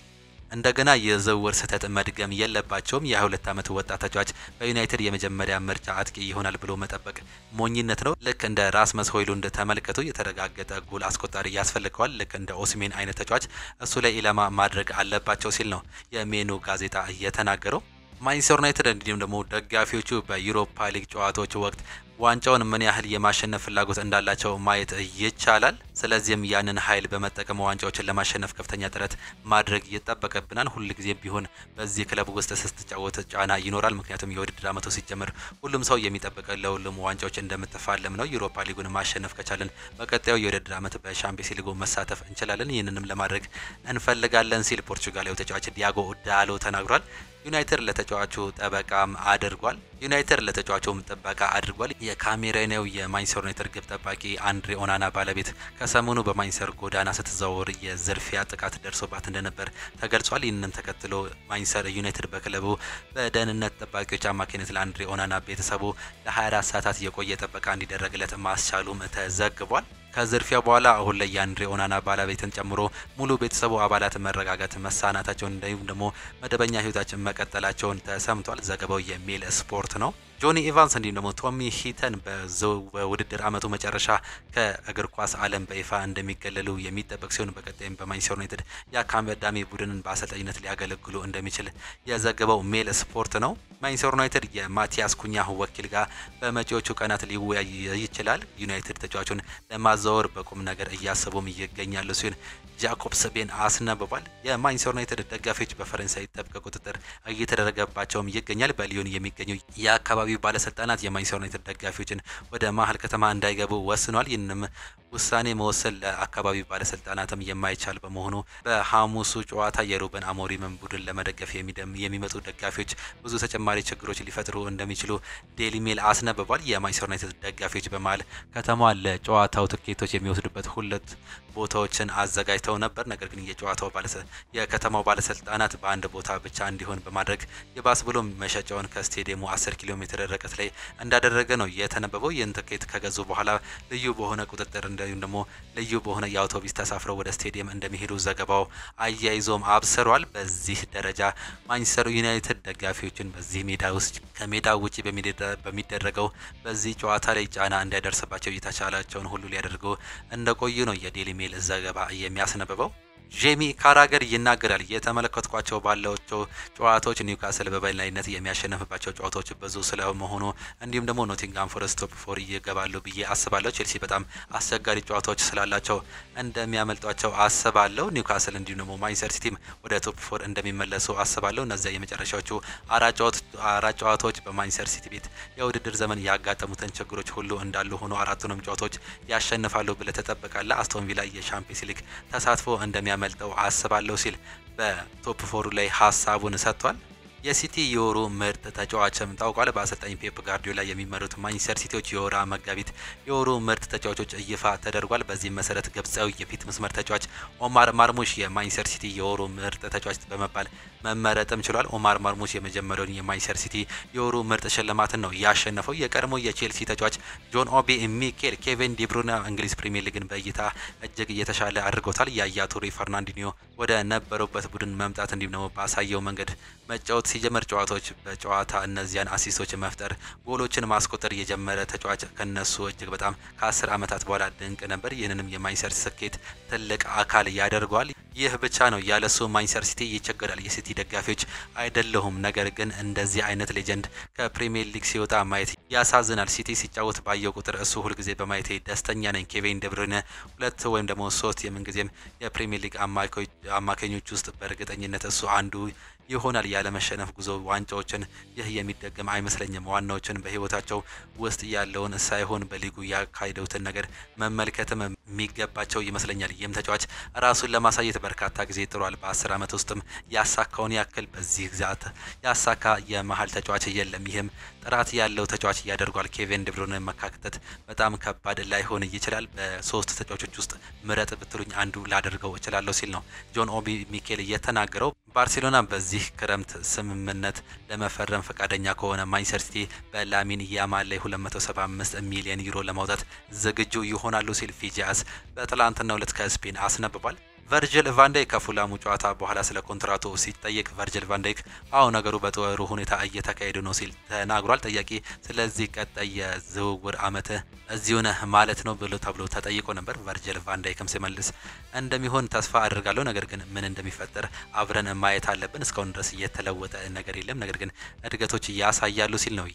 እንደገና የዝውውር ስህተት መድገም የለባቸውም። የ22 ዓመት ወጣት ተጫዋች በዩናይትድ የመጀመሪያ ምርጫ አጥቂ ይሆናል ብሎ መጠበቅ ሞኝነት ነው። ልክ እንደ ራስመስ ሆይሉንድ ተመልክቶ የተረጋገጠ ጎል አስቆጣሪ ያስፈልገዋል። ልክ እንደ ኦሲሜን አይነት ተጫዋች እሱ ላይ ኢላማ ማድረግ አለባቸው ሲል ነው የሜኑ ጋዜጣ እየተናገረው። ማንቸስተር ዩናይትድ እንዲሁም ደግሞ ደጋፊዎቹ በዩሮፓ ሊግ ጨዋታዎች ወቅት ዋንጫውን ምን ያህል የማሸነፍ ፍላጎት እንዳላቸው ማየት ይቻላል። ስለዚህም ያንን ኃይል በመጠቀም ዋንጫዎችን ለማሸነፍ ከፍተኛ ጥረት ማድረግ ይጠበቅብናል። ሁልጊዜም ቢሆን በዚህ ክለብ ውስጥ ስትጫወት ጫና ይኖራል። ምክንያቱም የውድድር ዓመቱ ሲጀምር ሁሉም ሰው የሚጠበቀው ለሁሉም ዋንጫዎች እንደምትፋለም ነው። ዩሮፓ ሊጉን ማሸነፍ ከቻለን በቀጣዩ የውድድር ዓመት በሻምፒየንስ ሊጉ መሳተፍ እንችላለን። ይህንንም ለማድረግ እንፈልጋለን ሲል ፖርቹጋላዊ ተጫዋች ዲያጎ ዳሎ ተናግሯል። ዩናይትድ ለተጫዋቹ ጠበቃም አድርጓል። የካሜሮናዊው የማንቸስተር ዩናይትድ ግብ ጠባቂ አንድሬ ኦናና ባለቤት ከሰሞኑ በማንቸስተር ጎዳና ስትዘዋወር የዝርፊያ ጥቃት ደርሶባት እንደነበር ተገልጿል። ይህንን ተከትሎ ማንቸስተር ዩናይትድ በክለቡ በደህንነት ጠባቂዎች አማካኝነት ለአንድሬ ኦናና ቤተሰቡ ለ24 ሰዓታት የቆየ ጥበቃ እንዲደረግለት ማስቻሉም ተዘግቧል። ከዝርፊያ በኋላ አሁን ላይ የአንድሬ ኦናና ባለቤትን ጨምሮ ሙሉ ቤተሰቡ አባላት መረጋጋት መሳናታቸውን እንዲሁም ደግሞ መደበኛ ህይወታችን መቀጠላቸውን ተሰምቷል። ዘገባው የሚል ስፖርት ነው። ጆኒ ኢቫንስ እንዲሁም ደግሞ ቶሚ ሂተን በውድድር ዓመቱ መጨረሻ ከእግር ኳስ ዓለም በይፋ እንደሚገለሉ የሚጠበቅ ሲሆን በቀጣይም በማንቸስተር ዩናይትድ የአካዳሚ ቡድንን በአሰልጣኝነት ሊያገለግሉ እንደሚችል የዘገበው ሜል ስፖርት ነው። ማንቸስተር ዩናይትድ የማቲያስ ኩኛ ወኪል ጋር በመጪዎቹ ቀናት ሊወያይ ይችላል። ዩናይትድ ተጫዋቹን ለማዛወር በቁም ነገር እያሰቡም ይገኛሉ ሲሆን ጃኮብስ ቤን አስነብቧል። የማንቸስተር ዩናይትድ ደጋፊዎች በፈረንሳይ ጥብቅ ቁጥጥር እየተደረገባቸውም ይገኛል። በሊዮን የሚገኙ የአካባቢው ባለስልጣናት የማንቸስተር ዩናይትድ ደጋፊዎችን ወደ መሀል ከተማ እንዳይገቡ ወስኗል። ይህንም ውሳኔ መወሰን ለአካባቢው ባለስልጣናትም የማይቻል በመሆኑ በሐሙሱ ጨዋታ የሩበን አሞሪምን ቡድን ለመደገፍ የሚመጡ ደጋፊዎች ብዙ ተጨማሪ ችግሮች ሊፈጥሩ እንደሚችሉ ዴሊ ሜል አስነብቧል። የማንቸስተር ዩናይትድ ደጋፊዎች በመሀል ከተማ ለጨዋታው ትኬቶች የሚወስዱበት ሁለት ቦታዎችን አዘጋጅተው ነበር። ነገር ግን የከተማው ባለስልጣናት በአንድ ቦታ ብቻ እንዲሆን በማድረግ የባስ ብሎ መሸጫውን ከስቴዲየሙ 10 ኪሎ ሜትር ርቀት ላይ እንዳደረገ ነው የተነበበው። ይህን ትኬት ከገዙ በኋላ ልዩ በሆነ ቁጥጥር እንዲሁም ደግሞ ልዩ በሆነ የአውቶቡስ ተሳፍረው ወደ ስቴዲየም እንደሚሄዱ ዘገባው አያይዞም አብስሯል። በዚህ ደረጃ ማንቸስተር ዩናይትድ ደጋፊዎችን በዚህ ሜዳ ውስጥ ከሜዳ ውጪ በሚደረገው በዚህ ጨዋታ ላይ ጫና እንዳይደርስባቸው እየተቻላቸውን ሁሉ ሊያደርጉ እንደቆዩ ነው የዴሊ ሜል ዘገባ የሚያስነብበው። ጄሚ ካራገር ይናገራል። የተመለከትኳቸው ባላቸው ጨዋታዎች ኒውካስል በበላይነት የሚያሸንፍባቸው ጨዋታዎች ብዙ ስለመሆኑ እንዲሁም ደግሞ ኖቲንጋም ፎረስት ቶፕ 4 ይገባሉ ብዬ አስባለሁ። ቼልሲ በጣም አስቸጋሪ ጨዋታዎች ስላላቸው እንደሚያመልጧቸው አስባለሁ። ኒውካስል እንዲሁም ደግሞ ማንቸስተር ሲቲም ወደ ቶፕ 4 እንደሚመለሱ አስባለሁ። እነዚያ የመጨረሻዎቹ አራት ጨዋታዎች በማንቸስተር ሲቲ ቤት የውድድር ዘመን ያጋጠሙትን ችግሮች ሁሉ እንዳሉ ሆኖ አራቱንም ጨዋታዎች ያሸንፋሉ ብለህ ትጠብቃለህ። አስቶን ቪላ የሻምፒየንስ ሊግ ተሳትፎ እንደሚያመልጠው አስባለሁ ሲል በቶፕ 4 ላይ ሀሳቡን ሰጥቷል። የሲቲ የወሩ ምርጥ ተጫዋችም ታውቋል። በአሰልጣኝ ፔፕ ጋርዲዮላ የሚመሩት ማንቸስተር ሲቲዎች የወራ መጋቢት የወሩ ምርጥ ተጫዋቾች ይፋ ተደርጓል። በዚህ መሰረት ግብጻዊ የፊት መስመር ተጫዋች ኦማር ማርሙሽ የማንቸስተር ሲቲ የወሩ ምርጥ ተጫዋች በመባል መመረጥም ችሏል። ኦማር ማርሙሽ የመጀመሪያውን የማንቸስተር ሲቲ የወሩ ምርጥ ሽልማትን ነው ያሸነፈው። የቀድሞ የቼልሲ ተጫዋች ጆን ኦቢ ሚኬል፣ ኬቪን ዲብሩና እንግሊዝ ፕሪሚየር ሊግን በእይታ እጅግ እየተሻለ አድርገውታል። ያያ ቱሬ፣ ፈርናንዲኒዮ ወደ ነበሩበት ቡድን መምጣት እንዲሁም ደግሞ ባሳየው መንገድ መጫወት ሲጀመር ጨዋታዎች በጨዋታ እነዚያን አሲስቶች መፍጠር ጎሎችን ማስቆጠር የጀመረ ተጫዋች ከነሱ እጅግ በጣም ከ10 ዓመታት በኋላ ድንቅ ነበር። ይህንንም የማንቸስተር ስኬት ትልቅ አካል ያደርገዋል። ይህ ብቻ ነው ያለሱ ማንቸስተር ሲቲ ይቸገራል። የሲቲ ደጋፊዎች አይደለሁም፣ ነገር ግን እንደዚህ አይነት ሌጀንድ ከፕሪሚየር ሊግ ሲወጣ ማየት ያሳዝናል። ሲቲ ሲጫወት ባየው ቁጥር እሱ ሁልጊዜ በማየቴ ደስተኛ ነኝ። ኬቪን ደብሩይነ 2 ወይም ደግሞ 3 የምንጊዜም የፕሪሚየር ሊግ አማካኞች ውስጥ በእርግጠኝነት እሱ አንዱ ይሆናል። ያለ መሸነፍ ጉዞ ዋንጫዎችን ይህ የሚደገም አይመስለኝም። ዋናዎችን በህይወታቸው ውስጥ ያለውን ሳይሆን በሊጉ ያካሄዱትን ነገር መመልከትም የሚገባቸው ይመስለኛል። ይህም ተጫዋች ራሱን ለማሳየት በርካታ ጊዜ ጥሯል። በ10 ዓመት ውስጥም ያሳካውን ያክል በዚህ ግዛት ያሳካ የመሃል ተጫዋች የለም። ይህም ጥራት ያለው ተጫዋች ያደርጓል። ኬቪን ደብሩይነ መካተት በጣም ከባድ ላይሆን ይችላል። በ3 ተጫዋቾች ውስጥ ምረጥ ብትሉኝ አንዱ ላደርገው እችላለሁ ሲል ነው ጆን ኦቢ ሚኬል የተናገረው። ባርሴሎና በዚህ ክረምት ስምምነት ለመፈረም ፈቃደኛ ከሆነ ማንቸስተር ሲቲ በላሚን ያማል ላይ 275 ሚሊዮን ዩሮ ለማውጣት ዝግጁ ይሆናሉ ሲል ፊጂያስ በትላንትናው ዕለት ከስፔን አስነብቧል። ቨርጂል ቫን ዳይክ ከፉላሙ ጨዋታ በኋላ ስለ ኮንትራቱ ሲጠየቅ ቨርጂል ቫን ዳይክ ነገሩ በጥሩ ሁኔታ እየተካሄዱ ነው ሲል ተናግሯል። ጠያቂ ስለዚህ ቀጣይ የዝውውር አመት እዚሁ ነህ ማለት ነው ብሎ ተብሎ ተጠይቆ ነበር። ቨርጂል ቫን ዳይክም ሲመልስ እንደሚሆን ተስፋ አድርጋለሁ፣ ነገር ግን ምን እንደሚፈጠር አብረን ማየት አለብን። እስካሁን ድረስ የተለወጠ ነገር የለም፣ ነገር ግን እድገቶች ያሳያሉ ሲል ነው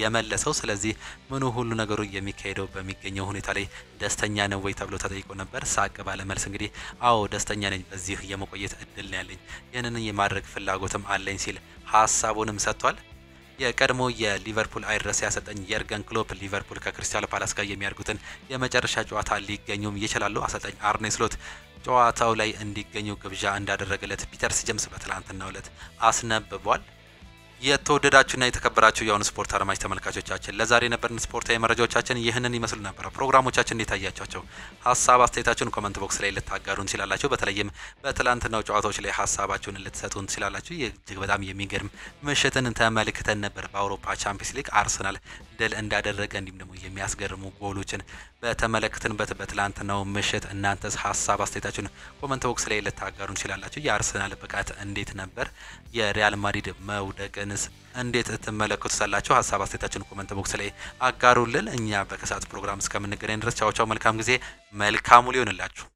የመለሰው። ስለዚህ ምኑ ሁሉ ነገሩ የሚካሄደው በሚገኘው ሁኔታ ላይ ደስተኛ ነው ወይ ተብሎ ተጠይቆ ነበር። ሳቅ ባለ መልስ እንግዲህ አዎ ደስተኛ ነኝ፣ በዚህ የመቆየት እድል ነው ያለኝ፣ ይህንን የማድረግ ፍላጎትም አለኝ ሲል ሀሳቡንም ሰጥቷል። የቀድሞ የሊቨርፑል አይረሴ አሰልጣኝ የርገን ክሎፕ ሊቨርፑል ከክሪስታል ፓላስ ጋር የሚያደርጉትን የመጨረሻ ጨዋታ ሊገኙም ይችላሉ። አሰልጣኝ አርኔ ስሎት ጨዋታው ላይ እንዲገኙ ግብዣ እንዳደረገለት ፒተርስ ጄምስ በትላንትናው ዕለት አስነብቧል። የተወደዳችሁና የተከበራችሁ የአሁኑ ስፖርት አድማጭ ተመልካቾቻችን ለዛሬ የነበርን ስፖርታዊ መረጃዎቻችን ይህንን ይመስሉ ነበር። ፕሮግራሞቻችን እንዴት አያችኋቸው? ሀሳብ አስተያየታችሁን ኮሜንት ቦክስ ላይ ልታጋሩን ትችላላችሁ። በተለይም በትላንትናው ጨዋታዎች ላይ ሀሳባችሁን ልትሰጡን ትችላላችሁ። እጅግ በጣም የሚገርም ምሽትን ተመልክተን ነበር። በአውሮፓ ቻምፒየንስ ሊግ አርሰናል ድል እንዳደረገ እንዲሁም ደግሞ የሚያስገርሙ ጎሎችን በተመለከትንበት በትላንትናው ምሽት እናንተስ ሀሳብ አስተያየታችሁን ኮሜንት ቦክስ ላይ ልታጋሩን ትችላላችሁ። የአርሰናል ብቃት እንዴት ነበር? የሪያል ማድሪድ መውደቅንስ እንዴት ትመለከቱታላችሁ? ሀሳብ አስተያየታችሁን ኮሜንት ቦክስ ላይ አጋሩልን። እኛ በከሰዓት ፕሮግራም እስከምንገናኝ ድረስ ቻው ቻው፣ መልካም ጊዜ፣ መልካሙ ሊሆንላችሁ።